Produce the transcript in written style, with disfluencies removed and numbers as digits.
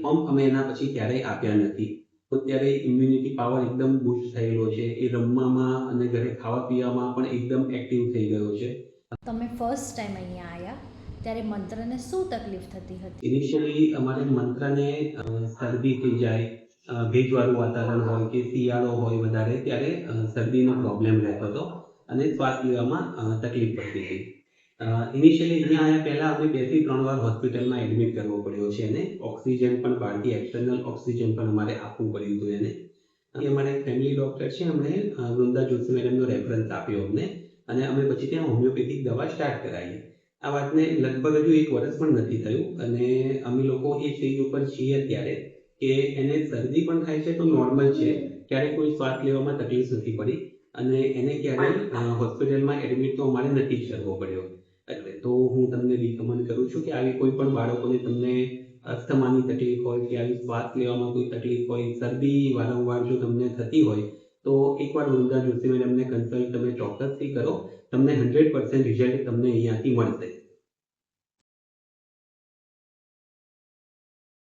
Pump અમે એના પછી ક્યારેય આપ્યા નથી. અત્યારે ઇમ્યુનિટી પાવર એકદમ બૂસ્ટ થયેલો છે. એ રમવામાં અને ઘરે ખાવા પીવામાં પણ એકદમ એક્ટિવ થઈ ગયો છે. તમે ફર્સ્ટ ટાઈમ અહીંયા આવ્યા ત્યારે મંત્રને શું તકલીફ થતી હતી? ઇનિશિયલી અમારે મંત્રને શરદી થઈ જાય, ભેજવાળું વાતાવરણ હોય કે શિયાળો હોય વધારે, ત્યારે શરદીનો પ્રોબ્લેમ રહેતો હતો અને શ્વાસ લેવામાં તકલીફ પડતી હતી. ઇનિશિયલી અહીંયા આવ્યા પહેલાં અમે 2 થી 3 વાર હોસ્પિટલમાં એડમિટ કરવો પડ્યો છે એને. ઓક્સિજન પણ બહારથી એક્સટર્નલ ઓક્સિજન પણ અમારે આપવું પડ્યું હતું એને. અમારે ફેમિલી ડૉક્ટર છે, એમણે વૃંદા જોશી મેડમનો રેફરન્સ આપ્યો અમને અને અમે પછી ત્યાં હોમિયોપેથિક દવા સ્ટાર્ટ કરાવી. આ વાતને લગભગ હજુ 1 વર્ષ પણ નથી થયું અને અમે લોકો એ સ્ટેજ ઉપર છીએ અત્યારે કે એને શરદી પણ થાય છે તો નોર્મલ છે, ક્યારેય કોઈ શ્વાસ લેવામાં તકલીફ નથી પડી અને એને ક્યારેય હોસ્પિટલમાં એડમિટ તો અમારે નથી જ કરવો પડ્યો. એટલે તો હું તમને રિકમેન્ડ કરું છું કે આવી કોઈ પણ બાળકોને તમને અસ્થમાની તકલીફ હોય કે આવી શ્વાસ લેવામાં કોઈ તકલીફ હોય, શરદી વારંવાર જો તમને થતી હોય તો એકવાર વૃંદા જોશી મેડમને કન્સલ્ટ તમે ચોક્કસથી કરો. તમને 100% રિઝલ્ટ તમને અહીંયાથી મળશે.